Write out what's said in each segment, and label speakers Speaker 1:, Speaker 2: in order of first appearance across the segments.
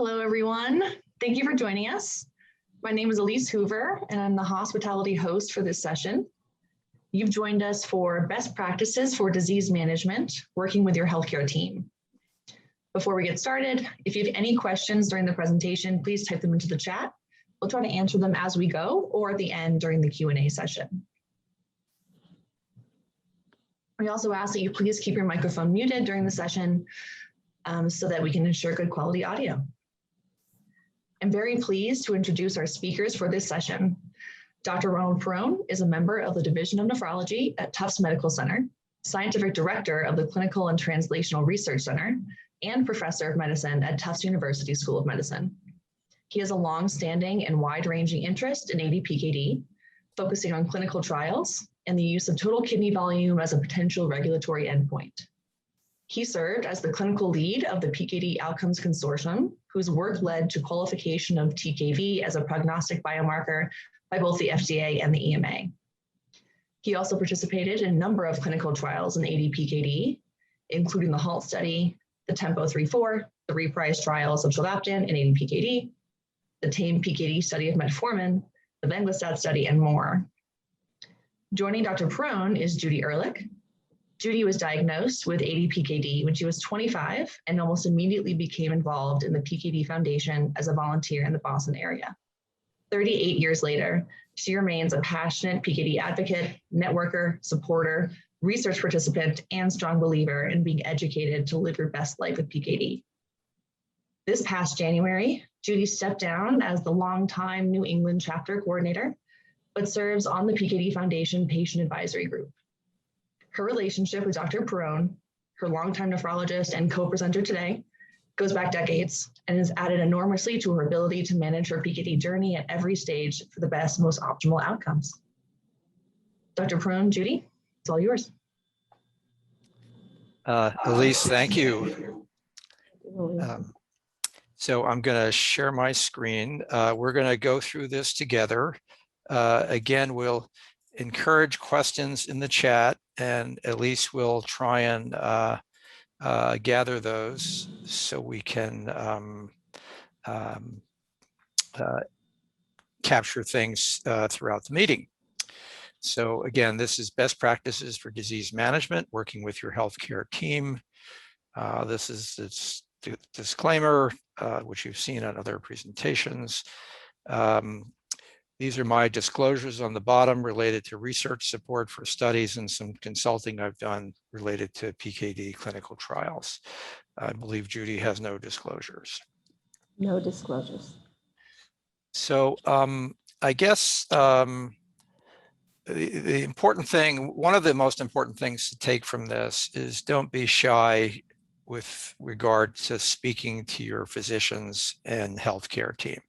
Speaker 1: Hello, everyone. Thank you for joining us. My name is Elise Hoover, and I'm the hospitality host for this session. You've joined us for Best Practices for Disease Management, working with your healthcare team. Before we get started, if you have any questions during the presentation, please type them into the chat. We'll try to answer them as we go or at the end during the Q&A session. We also ask that you please keep your microphone muted during the session so that we can ensure good quality audio. I'm very pleased to introduce our speakers for this session. Dr. Ronald Perrone is a member of the Division of Nephrology at Tufts Medical Center, Scientific Director of the Clinical and Translational Research Center, and Professor of Medicine at Tufts University School of Medicine. He has a long-standing and wide-ranging interest in ADPKD, focusing on clinical trials and the use of total kidney volume as a potential regulatory endpoint. He served as the clinical lead of the PKD Outcomes Consortium, whose work led to qualification of TKV as a prognostic biomarker by both the FDA and the EMA. He also participated in a number of clinical trials in ADPKD, including the HALT study, the Tempo 3-4, the Reprise trials of tolvaptan in ADPKD, the TAME PKD study of metformin, the Venglustat study, and more. Joining Dr. Perrone is Judy Ehrlich. Judy was diagnosed with ADPKD when she was 25 and almost immediately became involved in the PKD Foundation as a volunteer in the Boston area. 38 years later, she remains a passionate PKD advocate, networker, supporter, research participant, and strong believer in being educated to live your best life with PKD. This past January, Judy stepped down as the longtime New England chapter coordinator, but serves on the PKD Foundation Patient Advisory Group. Her relationship with Dr. Perrone, her longtime nephrologist and co-presenter today, goes back decades and has added enormously to her ability to manage her PKD journey at every stage for the best, most optimal outcomes. Dr. Perrone, Judy, it's all yours.
Speaker 2: Elise, thank you. So I'm going to share my screen. We're going to go through this together. Again, we'll encourage questions in the chat, and Elise will try and gather those so we can capture things throughout the meeting. So again, this is best practices for disease management, working with your healthcare team. This is its disclaimer, which you've seen on other presentations. These are my disclosures on the bottom related to research support for studies and some consulting I've done related to PKD clinical trials. I believe Judy has no disclosures.
Speaker 3: No disclosures.
Speaker 2: So I guess the important thing, one of the most important things to take from this is don't be shy with regard to speaking to your physicians and healthcare team.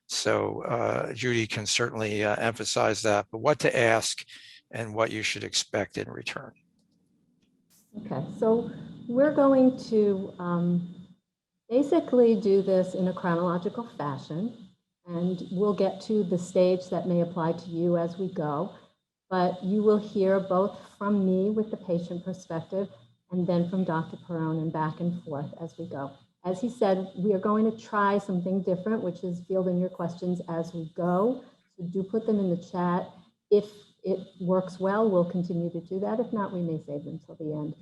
Speaker 2: So Judy can certainly emphasize that, but what to ask and what you should expect in return.
Speaker 3: Okay, so we're going to basically do this in a chronological fashion, and we'll get to the stage that may apply to you as we go, but you will hear both from me with the patient perspective and then from Dr. Perrone and back and forth as we go. As he said, we are going to try something different, which is fielding your questions as we go. So do put them in the chat. If it works well, we'll continue to do that. If not, we may save them till the end.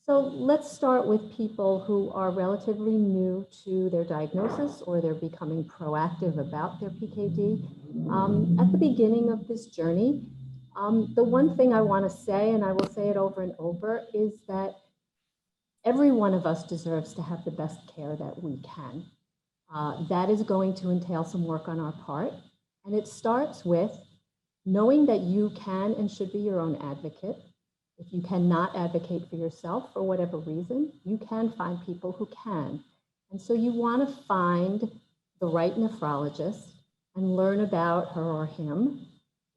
Speaker 3: So let's start with people who are relatively new to their diagnosis or they're becoming proactive about their PKD. At the beginning of this journey, the one thing I want to say, and I will say it over and over, is that every one of us deserves to have the best care that we can. That is going to entail some work on our part. And it starts with knowing that you can and should be your own advocate. If you cannot advocate for yourself for whatever reason, you can find people who can. And so you want to find the right nephrologist and learn about her or him,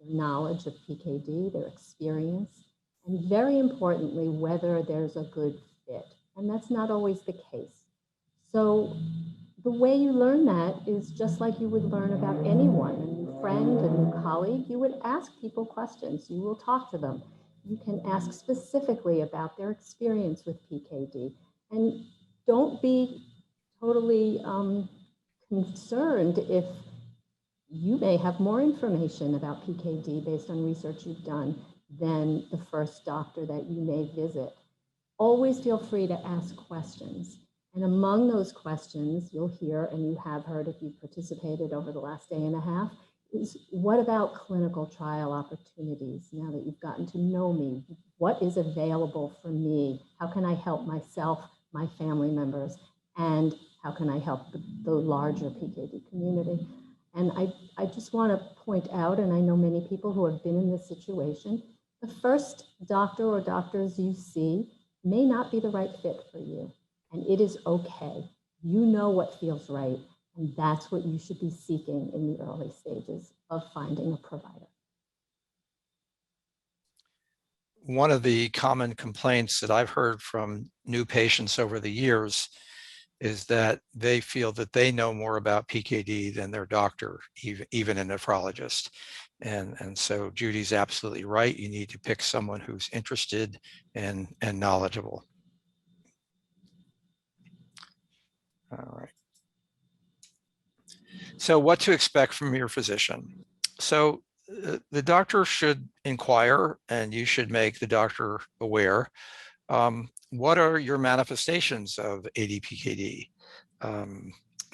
Speaker 3: their knowledge of PKD, their experience, and very importantly, whether there's a good fit. And that's not always the case. So the way you learn that is just like you would learn about anyone, a new friend, a new colleague. You would ask people questions. You will talk to them. You can ask specifically about their experience with PKD. And don't be totally concerned if you may have more information about PKD based on research you've done than the first doctor that you may visit. Always feel free to ask questions. And among those questions, you'll hear, and you have heard if you've participated over the last day and a half, is what about clinical trial opportunities now that you've gotten to know me? What is available for me? How can I help myself, my family members, and how can I help the larger PKD community? And I just want to point out, and I know many people who have been in this situation, the first doctor or doctors you see may not be the right fit for you. And it is okay. You know what feels right. And that's what you should be seeking in the early stages of finding a provider.
Speaker 2: One of the common complaints that I've heard from new patients over the years is that they feel that they know more about PKD than their doctor, even a nephrologist. And so Judy's absolutely right. You need to pick someone who's interested and knowledgeable. All right. So what to expect from your physician? So the doctor should inquire, and you should make the doctor aware. What are your manifestations of ADPKD?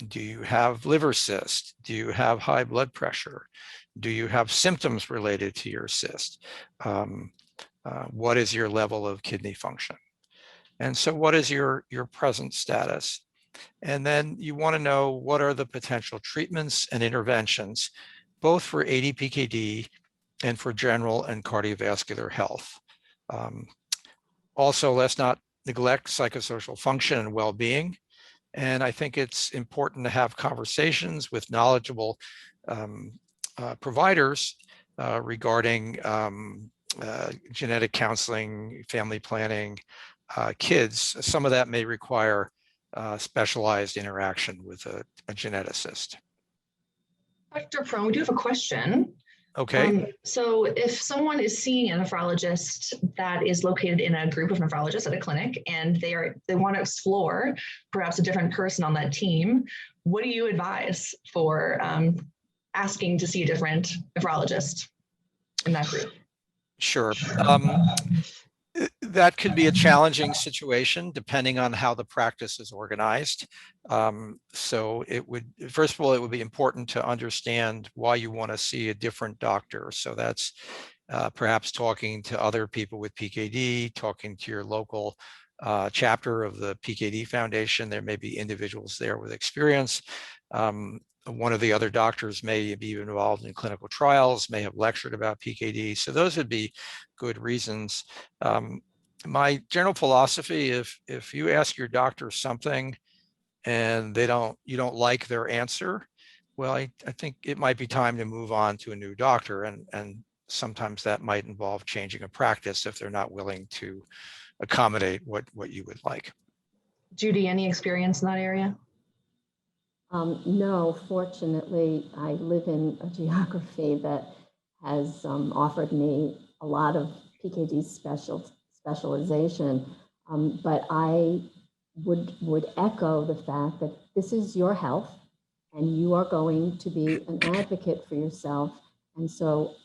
Speaker 2: Do you have liver cyst? Do you have high blood pressure? Do you have symptoms related to your cyst? What is your level of kidney function? And so what is your present status? And then you want to know what are the potential treatments and interventions, both for ADPKD and for general and cardiovascular health. Also, let's not neglect psychosocial function and well-being. And I think it's important to have conversations with knowledgeable providers regarding genetic counseling, family planning, kids. Some of that may require specialized interaction with a geneticist.
Speaker 1: Dr. Prone, we do have a question.
Speaker 2: Okay.
Speaker 1: So if someone is seeing a nephrologist that is located in a group of nephrologists at a clinic, and they want to explore perhaps a different person on that team, what do you advise for asking to see a different nephrologist in that group?
Speaker 2: Sure. That could be a challenging situation depending on how the practice is organized. So it would, first of all, it would be important to understand why you want to see a different doctor. So that's perhaps talking to other people with PKD, talking to your local chapter of the PKD Foundation. There may be individuals there with experience. One of the other doctors may be involved in clinical trials, may have lectured about PKD. So those would be good reasons. My general philosophy, if you ask your doctor something and you don't like their answer, well, I think it might be time to move on to a new doctor. And sometimes that might involve changing a practice if they're not willing to accommodate what you would like.
Speaker 1: Judy, any experience in that area?
Speaker 3: No, fortunately, I live in a geography that has offered me a lot of PKD specialization, but I would echo the fact that this is your health and you are going to be an advocate for yourself. And so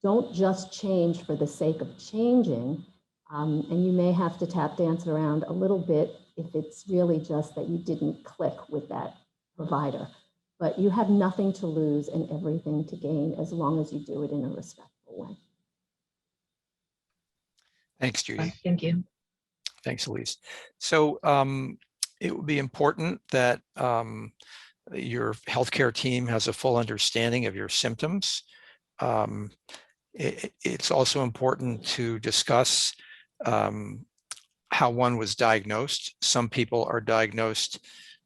Speaker 3: don't just change for the sake of changing. And you may have to tap dance around a little bit if it's really just that you didn't click with that provider. But you have nothing to lose and everything to gain as long as you do it in a respectful way.
Speaker 2: Thanks, Judy.
Speaker 1: Thank you.
Speaker 2: Thanks, Elise. So it would be important that your healthcare team has a full understanding of your symptoms. It's also important to discuss how one was diagnosed. Some people are diagnosed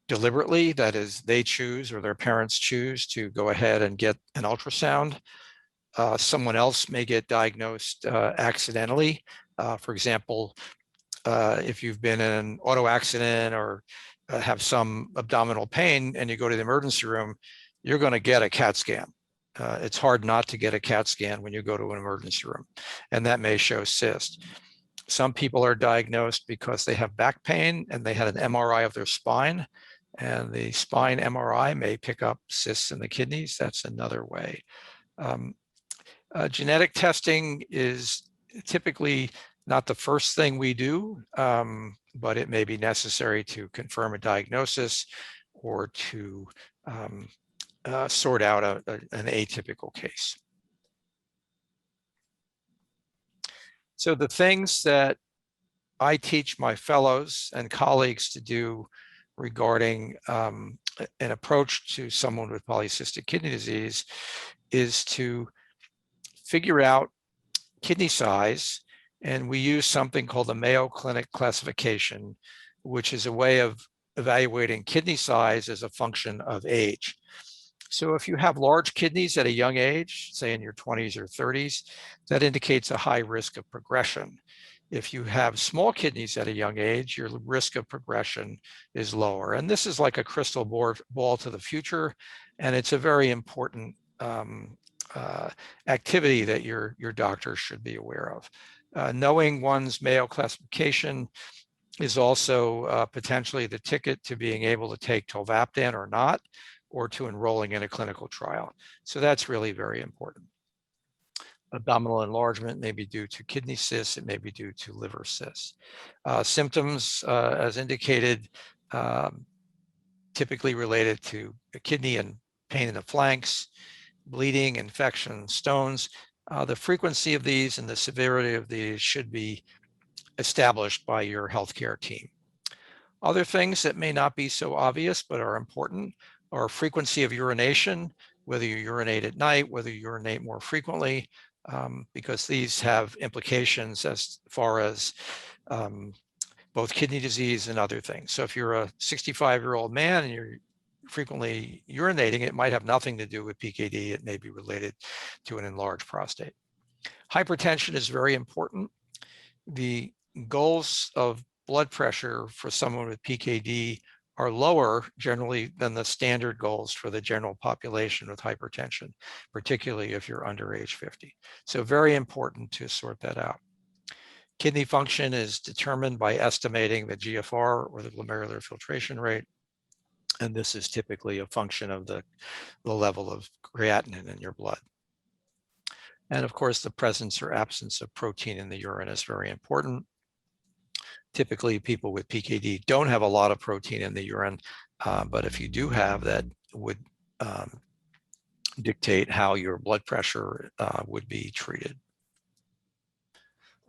Speaker 2: deliberately, that is, they choose or their parents choose to go ahead and get an ultrasound. Someone else may get diagnosed accidentally. For example, if you've been in an auto accident or have some abdominal pain and you go to the emergency room, you're going to get a CAT scan. It's hard not to get a CAT scan when you go to an emergency room, and that may show cyst. Some people are diagnosed because they have back pain and they had an MRI of their spine, And the spine MRI may pick up cysts in the kidneys. That's another way. Genetic testing is typically not the first thing we do, but it may be necessary to confirm a diagnosis or to sort out an atypical case. So the things that I teach my fellows and colleagues to do regarding an approach to someone with polycystic kidney disease is to figure out kidney size, and we use something called the Mayo Clinic classification, which is a way of evaluating kidney size as a function of age. So if you have large kidneys at a young age, say in your 20s or 30s, that indicates a high risk of progression. If you have small kidneys at a young age, your risk of progression is lower. And this is like a crystal ball to the future, and it's a very important activity that your doctor should be aware of. Knowing one's Mayo classification is also potentially the ticket to being able to take tolvaptan or not, or to enrolling in a clinical trial. So that's really very important. Abdominal enlargement may be due to kidney cysts, it may be due to liver cysts. Symptoms, as indicated, typically related to the kidney and pain in the flanks, bleeding, infection, stones. The frequency of these and the severity of these should be established by your healthcare team. Other things that may not be so obvious but are important are frequency of urination, whether you urinate at night, whether you urinate more frequently, because these have implications as far as both kidney disease and other things. So if you're a 65-year-old man and you're frequently urinating, it might have nothing to do with PKD. It may be related to an enlarged prostate. Hypertension is very important. The goals of blood pressure for someone with PKD are lower generally than the standard goals for the general population with hypertension, particularly if you're under age 50. So very important to sort that out. Kidney function is determined by estimating the GFR, or the glomerular filtration rate. And this is typically a function of the level of creatinine in your blood. And of course, the presence or absence of protein in the urine is very important. Typically, people with PKD don't have a lot of protein in the urine, but if you do have, that would dictate how your blood pressure would be treated.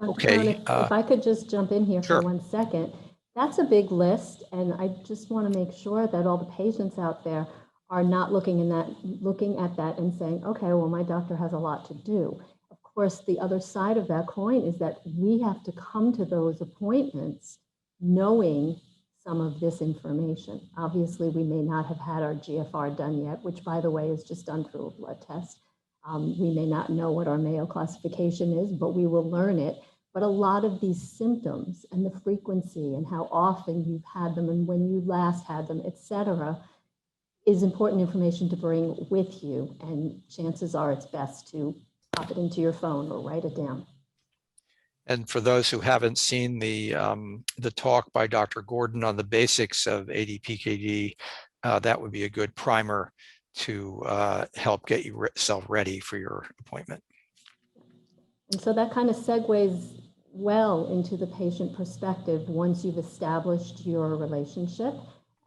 Speaker 2: Okay.
Speaker 3: If I could just jump in here
Speaker 2: Sure.
Speaker 3: for 1 second. That's a big list, and I just want to make sure that all the patients out there are not looking at that and saying, okay, well, my doctor has a lot to do. Of course, the other side of that coin is that we have to come to those appointments knowing some of this information. Obviously, we may not have had our GFR done yet, which, by the way, is just done through a blood test. We may not know what our Mayo classification is, but we will learn it. But a lot of these symptoms and the frequency and how often you've had them and when you last had them, et cetera, is important information to bring with you. And chances are it's best to pop it into your phone or write it down.
Speaker 2: And for those who haven't seen the talk by Dr. Gordon on the basics of ADPKD, that would be a good primer to help get yourself ready for your appointment.
Speaker 3: And so that kind of segues well into the patient perspective. Once you've established your relationship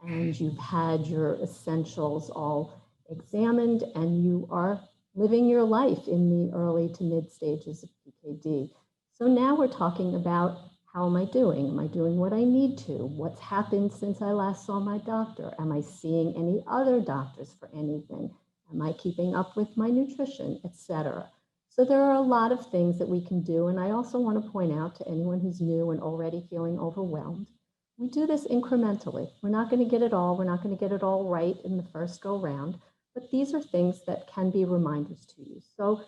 Speaker 3: and you've had your essentials all examined and you are living your life in the early to mid stages of PKD. So now we're talking about, how am I doing? Am I doing what I need to? What's happened since I last saw my doctor? Am I seeing any other doctors for anything? Am I keeping up with my nutrition, etc.? So there are a lot of things that we can do. And I also want to point out to anyone who's new and already feeling overwhelmed, we do this incrementally. We're not going to get it all. We're not going to get it all right in the first go round, but these are things that can be reminders to you. So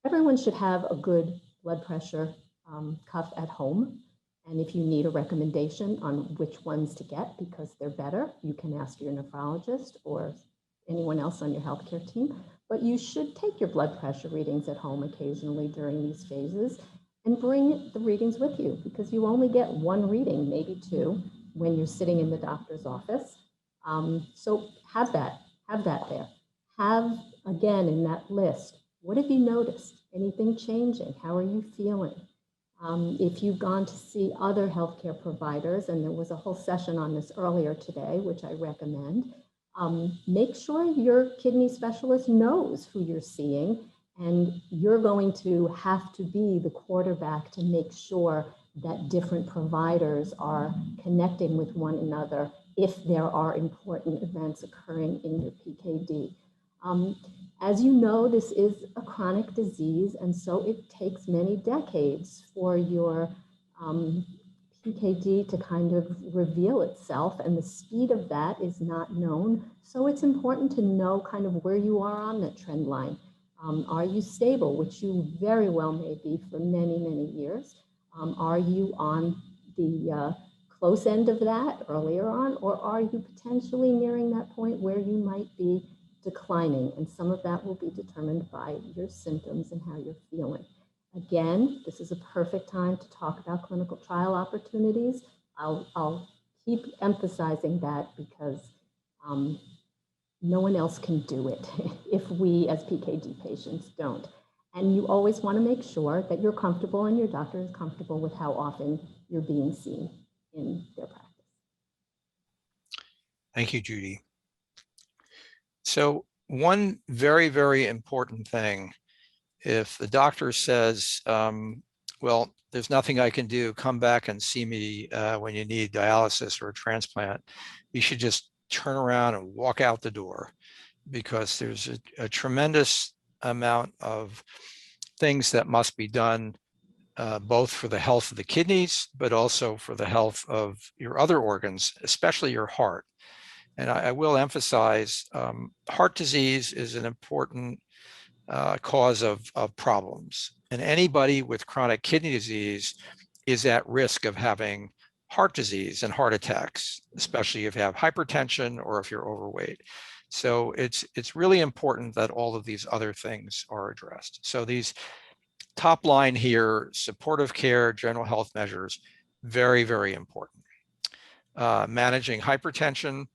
Speaker 3: everyone should have a good blood pressure cuff at home. And if you need a recommendation on which ones to get because they're better, you can ask your nephrologist or anyone else on your healthcare team. But you should take your blood pressure readings at home occasionally during these phases and bring the readings with you, because you only get one reading, maybe two, when you're sitting in the doctor's office. So have that there. Have, again, in that list, what have you noticed? Anything changing? How are you feeling? If you've gone to see other healthcare providers, and there was a whole session on this earlier today, which I recommend, make sure your kidney specialist knows who you're seeing, and you're going to have to be the quarterback to make sure that different providers are connecting with one another if there are important events occurring in your PKD. As you know, this is a chronic disease, and so it takes many decades for your PKD to kind of reveal itself, and the speed of that is not known. So it's important to know kind of where you are on that trend line. Are you stable, which you very well may be for many, many years? Are you on the close end of that earlier on, or are you potentially nearing that point where you might be declining? And some of that will be determined by your symptoms and how you're feeling. Again, this is a perfect time to talk about clinical trial opportunities. I'll keep emphasizing that because no one else can do it if we as PKD patients don't. And you always want to make sure that you're comfortable and your doctor is comfortable with how often you're being seen in their practice.
Speaker 2: Thank you, Judy. So one very, very important thing, if the doctor says, well, there's nothing I can do, come back and see me when you need dialysis or a transplant, you should just turn around and walk out the door, because there's a tremendous amount of things that must be done, both for the health of the kidneys, but also for the health of your other organs, especially your heart. And I will emphasize, heart disease is an important cause of problems. And anybody with chronic kidney disease is at risk of having heart disease and heart attacks, especially if you have hypertension or if you're overweight. So it's really important that all of these other things are addressed. So these top line here, supportive care, general health measures, very, very important. Managing hypertension.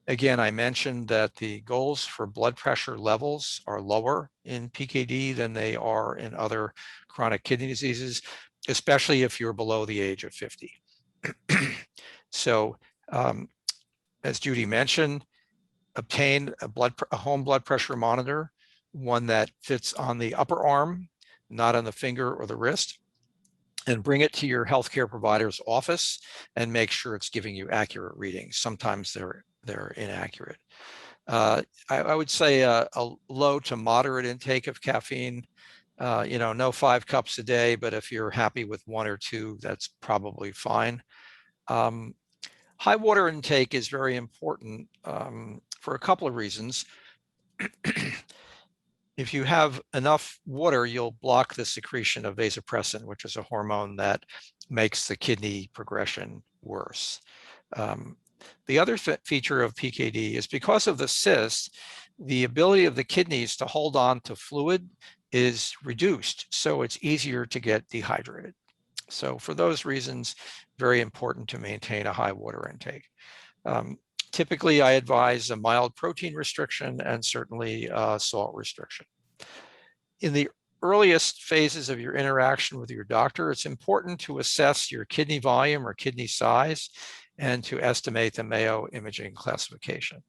Speaker 2: Again, I mentioned that the goals for blood pressure levels are lower in PKD than they are in other chronic kidney diseases, especially if you're below the age of 50. So, as Judy mentioned, obtain a home blood pressure monitor, one that fits on the upper arm, not on the finger or the wrist, and bring it to your healthcare provider's office and make sure it's giving you accurate readings. Sometimes they're inaccurate. I would say a low to moderate intake of caffeine, no 5 cups a day, but if you're happy with 1 or 2, that's probably fine. High water intake is very important for a couple of reasons. If you have enough water, you'll block the secretion of vasopressin, which is a hormone that makes the kidney progression worse. The other feature of PKD is because of the cyst, the ability of the kidneys to hold on to fluid is reduced, so it's easier to get dehydrated. So for those reasons, very important to maintain a high water intake. Typically, I advise a mild protein restriction and certainly salt restriction. In the earliest phases of your interaction with your doctor, it's important to assess your kidney volume or kidney size and to estimate the Mayo imaging classification.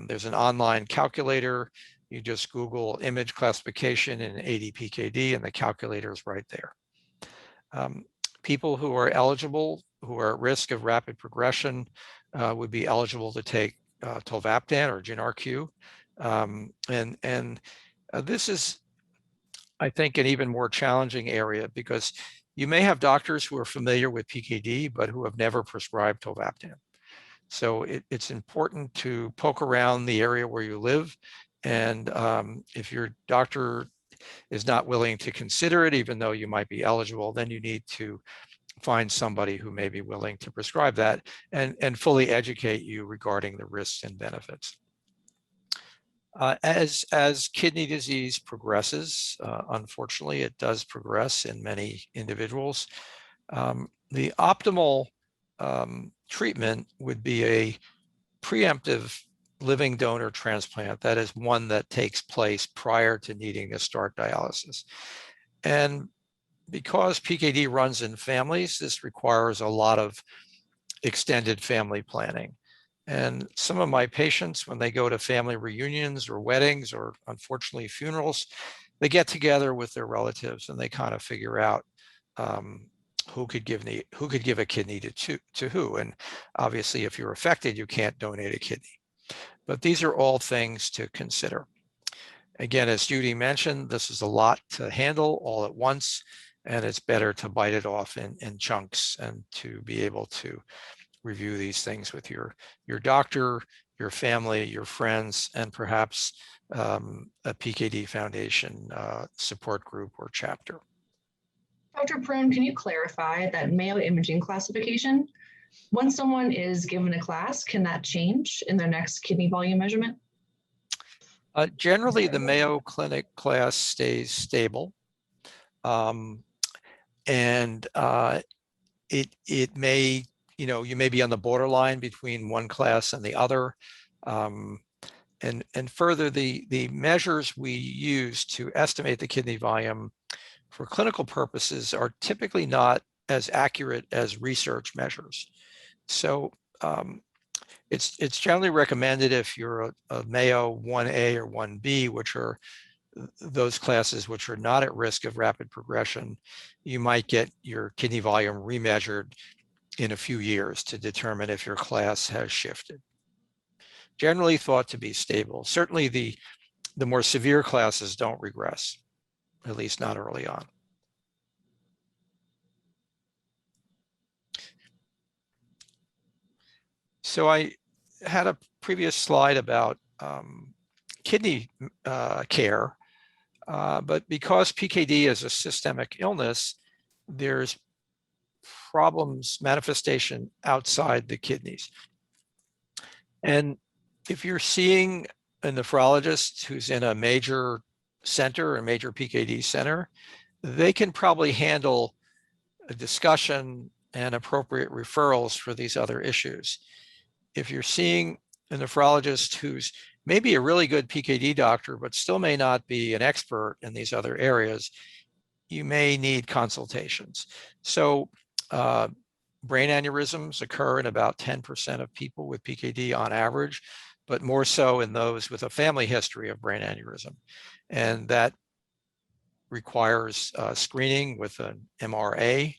Speaker 2: There's an online calculator. You just Google image classification in ADPKD and the calculator is right there. People who are eligible, who are at risk of rapid progression, would be eligible to take tolvaptan or GnRQ. This is, I think, an even more challenging area because you may have doctors who are familiar with PKD, but who have never prescribed tolvaptan. So it's important to poke around the area where you live. And if your doctor is not willing to consider it, even though you might be eligible, then you need to find somebody who may be willing to prescribe that and fully educate you regarding the risks and benefits. As kidney disease progresses, unfortunately, it does progress in many individuals. The optimal treatment would be a preemptive living donor transplant, that is one that takes place prior to needing to start dialysis. And because PKD runs in families, this requires a lot of extended family planning. And some of my patients, when they go to family reunions or weddings or unfortunately funerals, they get together with their relatives and they kind of figure out who could give a kidney to who. And obviously, if you're affected, you can't donate a kidney. But these are all things to consider. Again, as Judy mentioned, this is a lot to handle all at once, and it's better to bite it off in chunks and to be able to review these things with your doctor, your family, your friends, and perhaps a PKD Foundation support group or chapter.
Speaker 1: Dr. Prune, can you clarify that Mayo imaging classification? When someone is given a class, can that change in their next kidney volume measurement?
Speaker 2: Generally, the Mayo Clinic class stays stable. And it may, you may be on the borderline between one class and the other. And further, the measures we use to estimate the kidney volume for clinical purposes are typically not as accurate as research measures. So it's generally recommended if you're a Mayo 1A or 1B, which are those classes which are not at risk of rapid progression, you might get your kidney volume remeasured in a few years to determine if your class has shifted. Generally thought to be stable. Certainly the more severe classes don't regress, at least not early on. So I had a previous slide about kidney care, but because PKD is a systemic illness, there's problems, manifestation outside the kidneys. And if you're seeing a nephrologist who's in a major center, a major PKD center, they can probably handle a discussion and appropriate referrals for these other issues. If you're seeing a nephrologist who's maybe a really good PKD doctor, but still may not be an expert in these other areas, you may need consultations. So brain aneurysms occur in about 10% of people with PKD on average, but more so in those with a family history of brain aneurysm. And that requires screening with an MRA.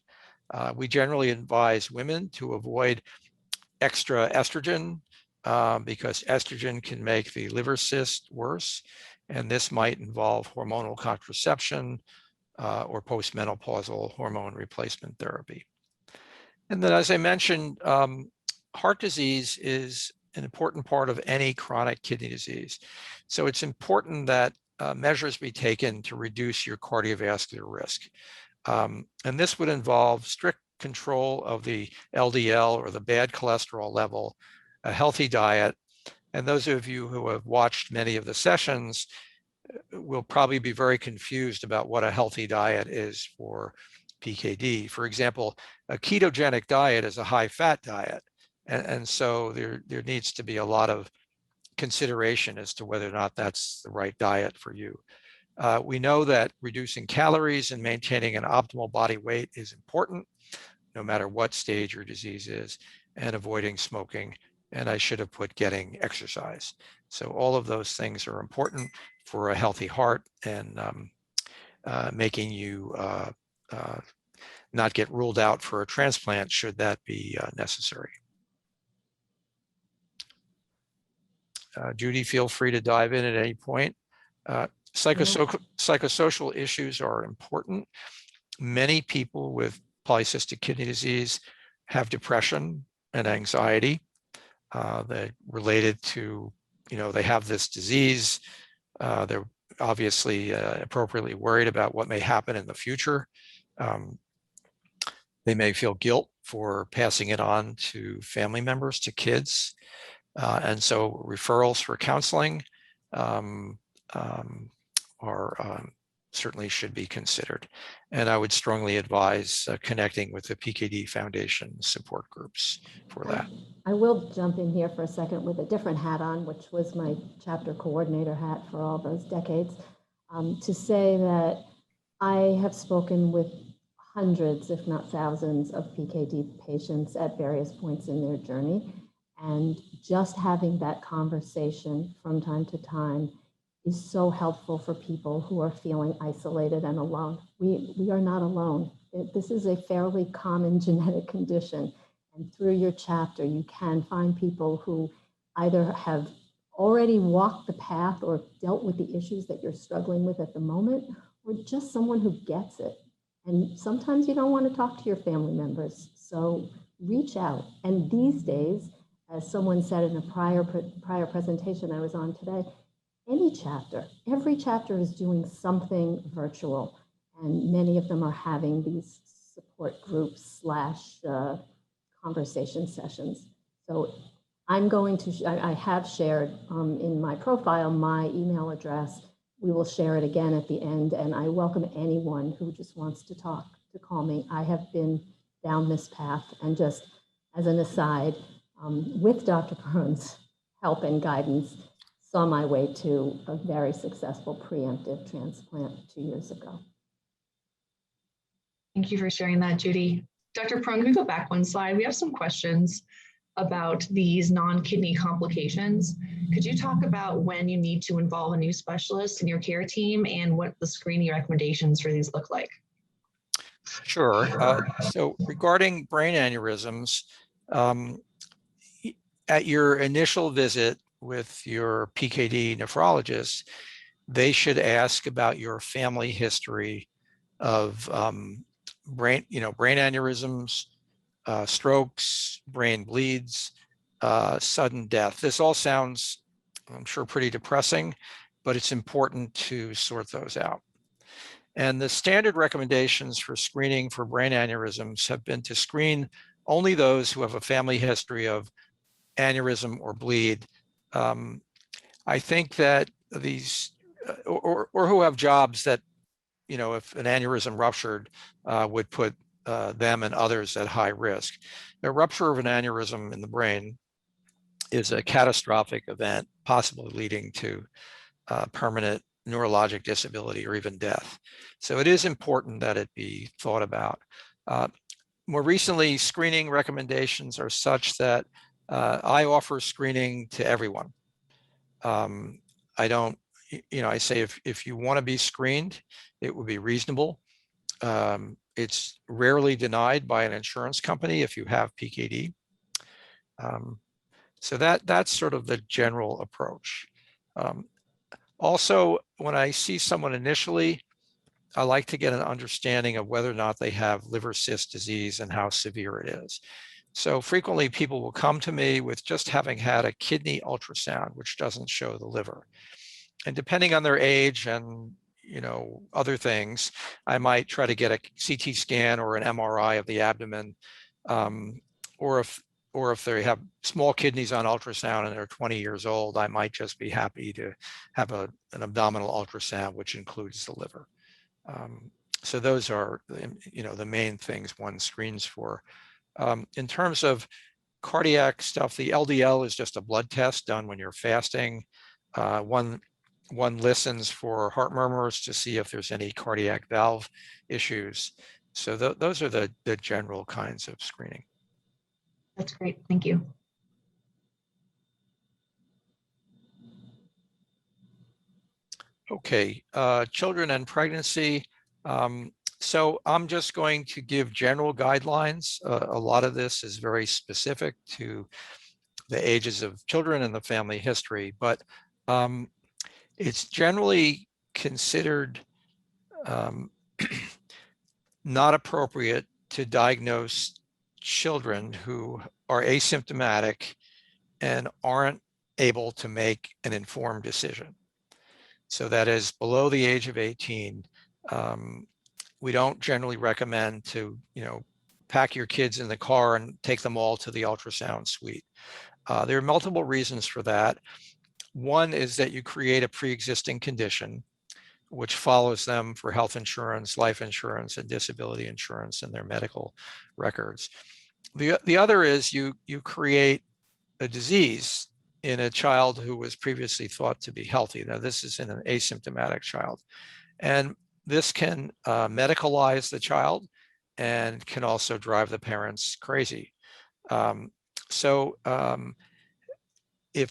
Speaker 2: We generally advise women to avoid extra estrogen because estrogen can make the liver cyst worse. And this might involve hormonal contraception or postmenopausal hormone replacement therapy. And then, as I mentioned, heart disease is an important part of any chronic kidney disease. So it's important that measures be taken to reduce your cardiovascular risk. And this would involve strict control of the LDL or the bad cholesterol level, a healthy diet. And those of you who have watched many of the sessions will probably be very confused about what a healthy diet is for PKD. For example, a ketogenic diet is a high-fat diet. And so there needs to be a lot of consideration as to whether or not that's the right diet for you. We know that reducing calories and maintaining an optimal body weight is important, no matter what stage your disease is, and avoiding smoking. And I should have put getting exercise. So all of those things are important for a healthy heart and making you not get ruled out for a transplant should that be necessary. Judy, feel free to dive in at any point. Psychosocial issues are important. Many people with polycystic kidney disease have depression and anxiety. They're related to, they have this disease. They're obviously appropriately worried about what may happen in the future. They may feel guilt for passing it on to family members, to kids. And so referrals for counseling are certainly should be considered. And I would strongly advise connecting with the PKD Foundation support groups for that.
Speaker 3: I will jump in here for a second with a different hat on, which was my chapter coordinator hat for all those decades, to say that I have spoken with hundreds, if not thousands, of PKD patients at various points in their journey. And just having that conversation from time to time is so helpful for people who are feeling isolated and alone. We are not alone. This is a fairly common genetic condition. And through your chapter, you can find people who either have already walked the path or dealt with the issues that you're struggling with at the moment, or just someone who gets it. And sometimes you don't want to talk to your family members, so reach out. And these days, as someone said in a prior presentation I was on today, every chapter is doing something virtual, and many of them are having these support groups / conversation sessions. So I'm going to, I have shared in my profile my email address. We will share it again at the end, and I welcome anyone who just wants to talk to call me. I have been down this path, and just as an aside, with Dr. Perron's help and guidance, saw my way to a very successful preemptive transplant 2 years ago.
Speaker 1: Thank you for sharing that, Judy. Dr. Perron, can we go back one slide? We have some questions about these non-kidney complications. Could you talk about when you need to involve a new specialist in your care team and what the screening recommendations for these look like?
Speaker 2: Sure. So regarding brain aneurysms, at your initial visit with your PKD nephrologist, they should ask about your family history of brain aneurysms, strokes, brain bleeds, sudden death. This all sounds, I'm sure, pretty depressing, but it's important to sort those out. And the standard recommendations for screening for brain aneurysms have been to screen only those who have a family history of aneurysm or bleed. I think that these, or who have jobs that, if an aneurysm ruptured, would put them and others at high risk. A rupture of an aneurysm in the brain is a catastrophic event, possibly leading to permanent neurologic disability or even death. So it is important that it be thought about. More recently, screening recommendations are such that I offer screening to everyone. I don't, I say if you want to be screened, it would be reasonable. It's rarely denied by an insurance company if you have PKD. So that's sort of the general approach. Also, when I see someone initially, I like to get an understanding of whether or not they have liver cyst disease and how severe it is. So frequently people will come to me with just having had a kidney ultrasound, which doesn't show the liver. And depending on their age and other things, I might try to get a CT scan or an MRI of the abdomen, or if they have small kidneys on ultrasound and they're 20 years old, I might just be happy to have an abdominal ultrasound, which includes the liver. So those are, the main things one screens for. In terms of cardiac stuff, the LDL is just a blood test done when you're fasting. One listens for heart murmurs to see if there's any cardiac valve issues. So those are the general kinds of screening.
Speaker 1: That's great. Thank you.
Speaker 2: Okay, children and pregnancy. So I'm just going to give general guidelines. A lot of this is very specific to the ages of children and the family history, but it's generally considered not appropriate to diagnose children who are asymptomatic and aren't able to make an informed decision. So that is below the age of 18. We don't generally recommend to, pack your kids in the car and take them all to the ultrasound suite. There are multiple reasons for that. One is that you create a pre-existing condition, which follows them for health insurance, life insurance, and disability insurance in their medical records. The other is you create a disease in a child who was previously thought to be healthy. Now, this is in an asymptomatic child. And this can medicalize the child and can also drive the parents crazy. If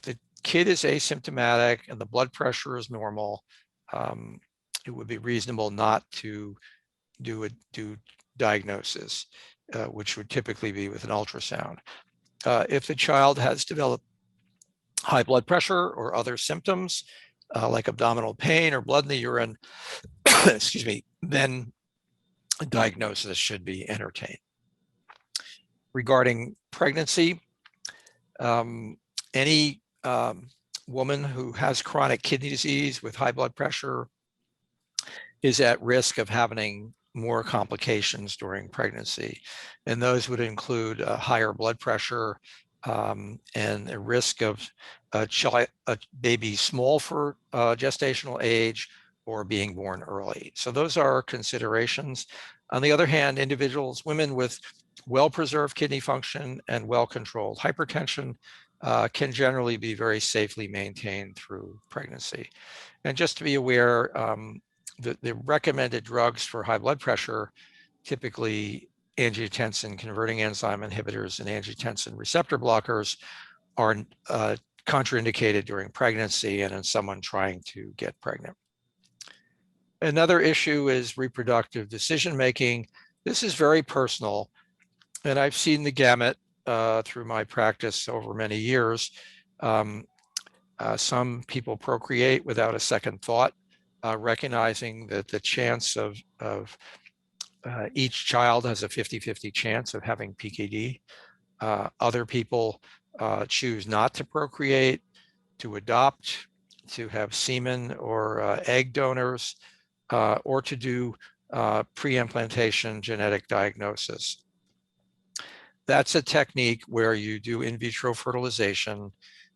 Speaker 2: the kid is asymptomatic and the blood pressure is normal, it would be reasonable not to do diagnosis, which would typically be with an ultrasound. If the child has developed high blood pressure or other symptoms like abdominal pain or blood in the urine, excuse me, then a diagnosis should be entertained. Regarding pregnancy, any woman who has chronic kidney disease with high blood pressure is at risk of having more complications during pregnancy. And those would include higher blood pressure and a risk of a baby small for gestational age or being born early. So those are considerations. On the other hand, women with well-preserved kidney function and well-controlled hypertension can generally be very safely maintained through pregnancy. And just to be aware, the recommended drugs for high blood pressure, typically angiotensin converting enzyme inhibitors and angiotensin receptor blockers, are contraindicated during pregnancy and in someone trying to get pregnant. Another issue is reproductive decision-making. This is very personal, and I've seen the gamut through my practice over many years. Some people procreate without a second thought, recognizing that the chance of each child has a 50-50 chance of having PKD. Other people choose not to procreate, to adopt, to have semen or egg donors, or to do pre-implantation genetic diagnosis. That's a technique where you do in vitro fertilization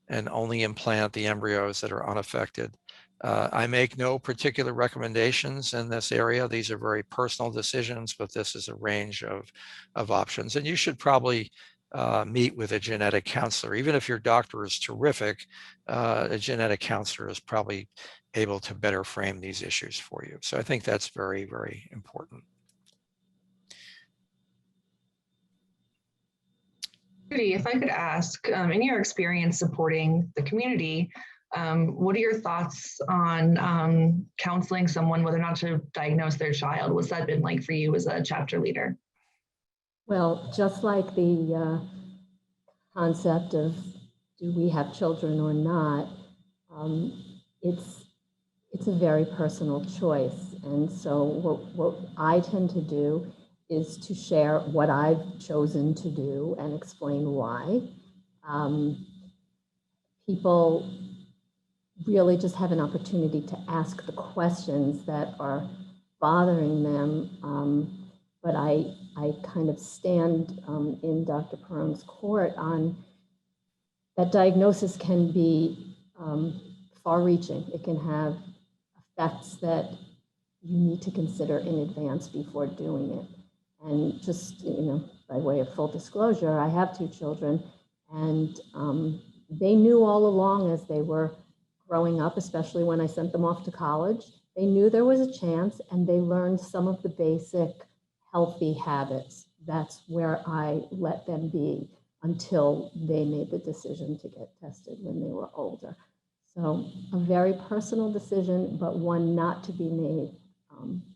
Speaker 2: and only implant the embryos that are unaffected. I make no particular recommendations in this area. These are very personal decisions, but this is a range of options. And you should probably meet with a genetic counselor. Even if your doctor is terrific, a genetic counselor is probably able to better frame these issues for you. So I think that's very, very important.
Speaker 1: Judy, if I could ask, in your experience supporting the community, what are your thoughts on counseling someone whether or not to diagnose their child? What's that been like for you as a chapter leader?
Speaker 3: Well, just like the concept of do we have children or not, it's a very personal choice. And so what I tend to do is to share what I've chosen to do and explain why. People really just have an opportunity to ask the questions that are bothering them. But I kind of stand in Dr. Perone's court on that diagnosis can be far-reaching. It can have effects that you need to consider in advance before doing it. And just, by way of full disclosure, I have 2 children, and they knew all along as they were growing up, especially when I sent them off to college, they knew there was a chance, and they learned some of the basic healthy habits. That's where I let them be until they made the decision to get tested when they were older. So a very personal decision, but one not to be made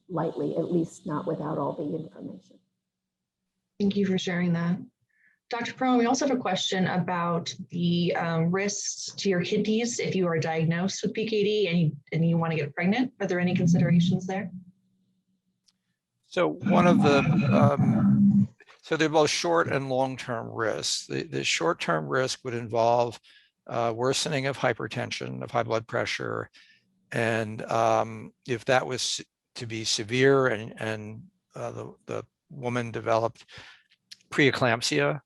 Speaker 3: lightly, at least not without all the information.
Speaker 1: Thank you for sharing that. Dr. Perone, we also have a question about the risks to your kidneys if you are diagnosed with PKD and you want to get pregnant. Are there any considerations there?
Speaker 2: So one of the, so they're both short and long-term risks. The short-term risk would involve worsening of hypertension, of high blood pressure. And if that was to be severe and the woman developed preeclampsia,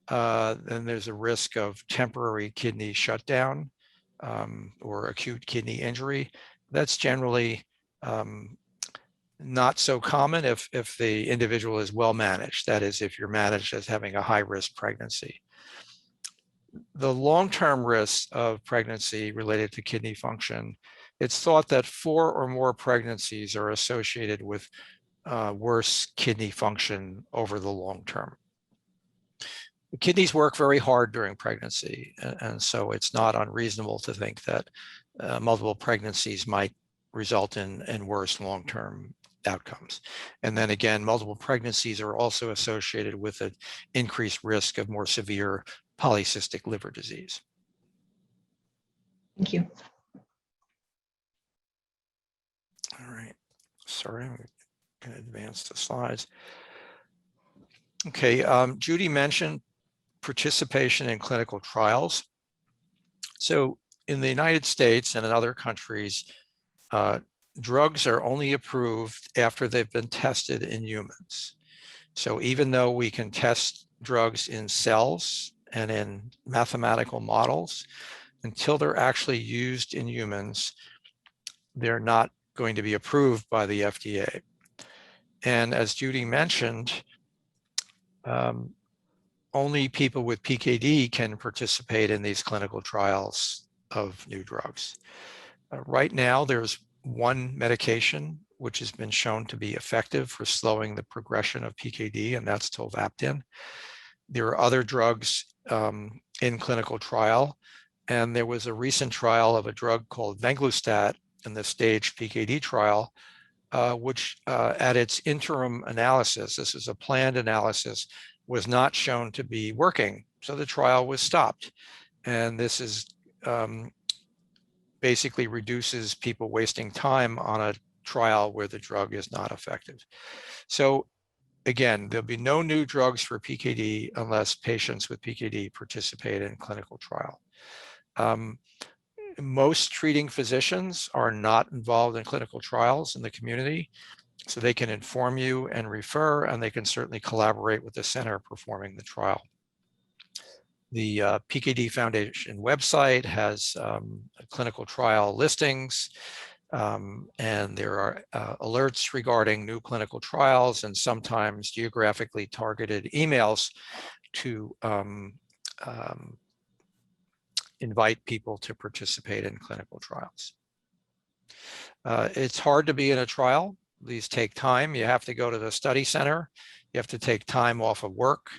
Speaker 2: then there's a risk of temporary kidney shutdown or acute kidney injury. That's generally Not so common if the individual is well managed. That is, if you're managed as having a high-risk pregnancy. The long-term risks of pregnancy related to kidney function, it's thought that 4 or more pregnancies are associated with worse kidney function over the long term. The kidneys work very hard during pregnancy, and so it's not unreasonable to think that multiple pregnancies might result in worse long-term outcomes. And then again, multiple pregnancies are also associated with an increased risk of more severe polycystic liver disease.
Speaker 1: Thank you.
Speaker 2: All right, sorry, I'm going to advance the slides. Okay, Judy mentioned participation in clinical trials. So in the United States and in other countries, drugs are only approved after they've been tested in humans. So even though we can test drugs in cells and in mathematical models, until they're actually used in humans, they're not going to be approved by the FDA. And as Judy mentioned, only people with PKD can participate in these clinical trials of new drugs. Right now, there's one medication which has been shown to be effective for slowing the progression of PKD, and that's tolvaptan. There are other drugs in clinical trial, and there was a recent trial of a drug called venglustat in the staged PKD trial, which at its interim analysis, this is a planned analysis, was not shown to be working. So the trial was stopped. And this is basically reduces people wasting time on a trial where the drug is not effective. So again, there'll be no new drugs for PKD unless patients with PKD participate in clinical trial. Most treating physicians are not involved in clinical trials in the community, so they can inform you and refer, and they can certainly collaborate with the center performing the trial. The PKD Foundation website has clinical trial listings, and there are alerts regarding new clinical trials and sometimes geographically targeted emails to invite people to participate in clinical trials. It's hard to be in a trial. These take time. You have to go to the study center. You have to take time off of work.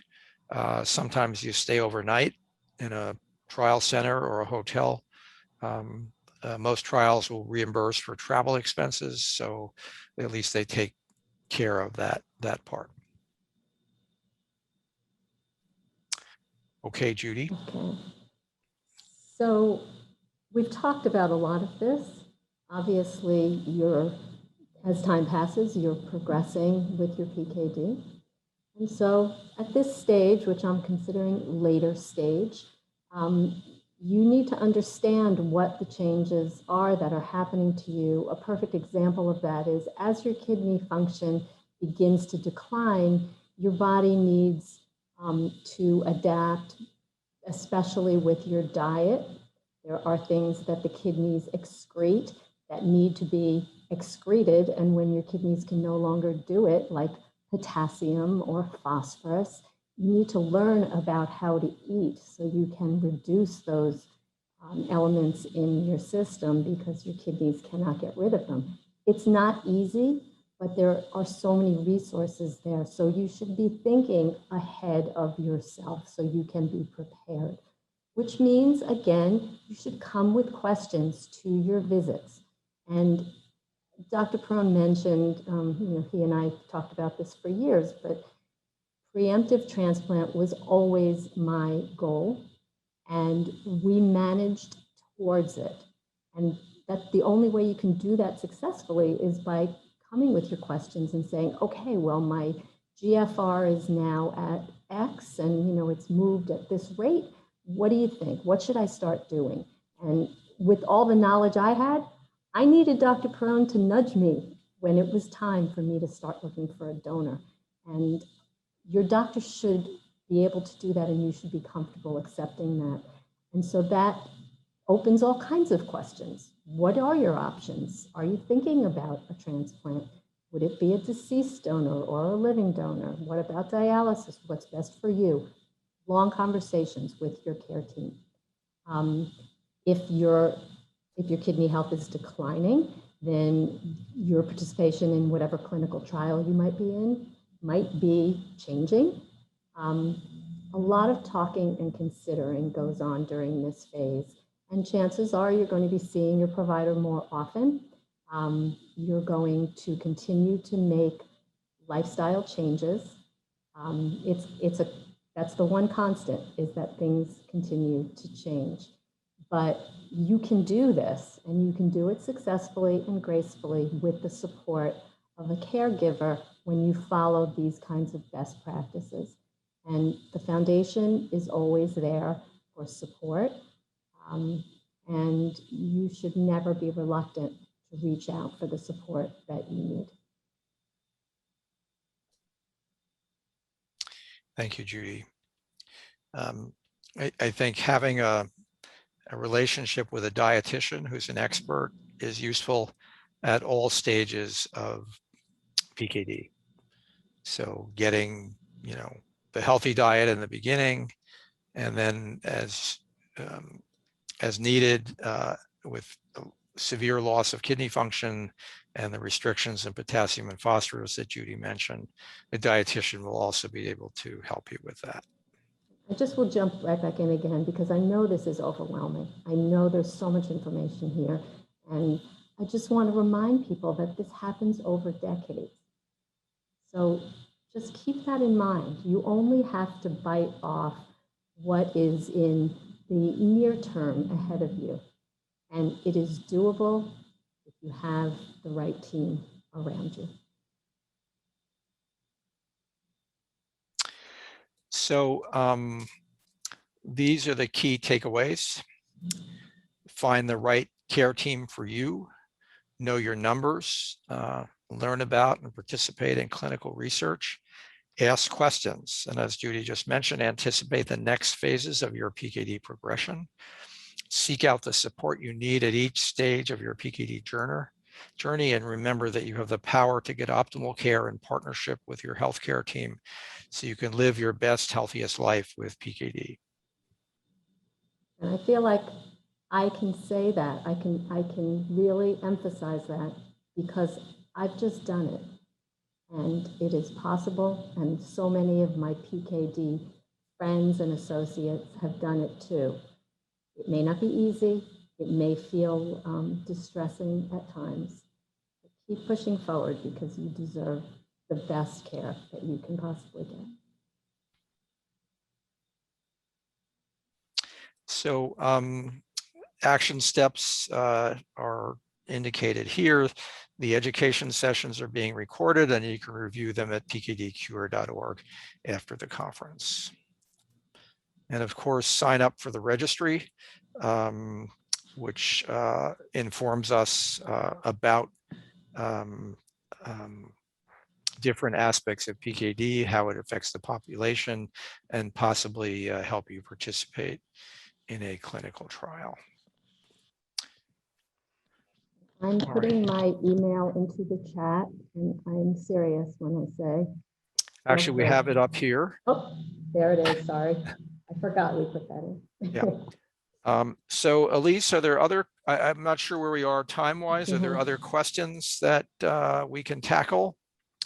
Speaker 2: Sometimes you stay overnight in a trial center or a hotel. Most trials will reimburse for travel expenses, so at least they take care of that part. Okay, Judy.
Speaker 3: Okay. So we've talked about a lot of this. Obviously, as time passes, you're progressing with your PKD. And so at this stage, which I'm considering later stage, you need to understand what the changes are that are happening to you. A perfect example of that is as your kidney function begins to decline, your body needs to adapt, especially with your diet. There are things that the kidneys excrete that need to be excreted, and when your kidneys can no longer do it, like potassium or phosphorus, you need to learn about how to eat so you can reduce those elements in your system because your kidneys cannot get rid of them. It's not easy, but there are so many resources there. So you should be thinking ahead of yourself so you can be prepared, which means, again, you should come with questions to your visits. And Dr. Perone mentioned, he and I talked about this for years, but preemptive transplant was always my goal, and we managed towards it. And that's the only way you can do that successfully is by coming with your questions and saying, okay, well, my GFR is now at X, and it's moved at this rate. What do you think? What should I start doing? And with all the knowledge I had, I needed Dr. Perone to nudge me when it was time for me to start looking for a donor. And your doctor should be able to do that, and you should be comfortable accepting that. And so that opens all kinds of questions. What are your options? Are you thinking about a transplant? Would it be a deceased donor or a living donor? What about dialysis? What's best for you? Long conversations with your care team. If your kidney health is declining, then your participation in whatever clinical trial you might be in might be changing. A lot of talking and considering goes on during this phase, and chances are you're going to be seeing your provider more often. You're going to continue to make lifestyle changes. That's the one constant, is that things continue to change. But you can do this, and you can do it successfully and gracefully with the support of a caregiver when you follow these kinds of best practices. And the foundation is always there for support. And you should never be reluctant to reach out for the support that you need.
Speaker 2: Thank you, Judy. I think having a relationship with a dietitian who's an expert is useful at all stages of PKD. So getting, the healthy diet in the beginning, and then as needed with severe loss of kidney function and the restrictions in potassium and phosphorus that Judy mentioned, the dietitian will also be able to help you with that.
Speaker 3: I just will jump right back in again, because I know this is overwhelming. I know there's so much information here, and I just want to remind people that this happens over decades. So just keep that in mind. You only have to bite off what is in the near term ahead of you. And it is doable if you have the right team around you.
Speaker 2: So these are the key takeaways. Find the right care team for you. Know your numbers. Learn about and participate in clinical research. Ask questions. And as Judy just mentioned, anticipate the next phases of your PKD progression. Seek out the support you need at each stage of your PKD journey, and remember that you have the power to get optimal care in partnership with your healthcare team so you can live your best, healthiest life with PKD.
Speaker 3: And I feel like I can say that, I can really emphasize that, because I've just done it. And it is possible, and so many of my PKD friends and associates have done it too. It may not be easy, it may feel distressing at times, but keep pushing forward, because you deserve the best care that you can possibly get.
Speaker 2: So action steps are indicated here. The education sessions are being recorded, and you can review them at pkdcure.org after the conference. And of course, sign up for the registry, which informs us about different aspects of PKD, how it affects the population, and possibly help you participate in a clinical trial.
Speaker 3: I'm putting my email into the chat, and I'm serious when I say.
Speaker 2: Actually, we have it up here.
Speaker 3: Oh, there it is. Sorry. I forgot we put that in.
Speaker 2: Yeah. So Elise, are there other, I'm not sure where we are time-wise. Are there other questions that we can tackle?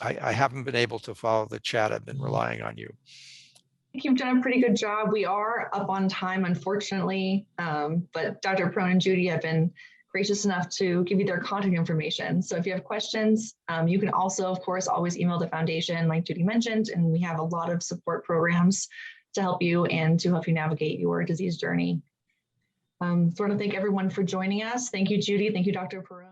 Speaker 2: I haven't been able to follow the chat. I've been relying on you.
Speaker 1: I think you've done a pretty good job. We are up on time, unfortunately, but Dr. Perone and Judy have been gracious enough to give you their contact information. So if you have questions, you can also, of course, always email the foundation, like Judy mentioned, and we have a lot of support programs to help you and to help you navigate your disease journey. So I want to thank everyone for joining us. Thank you, Judy. Thank you, Dr. Perone.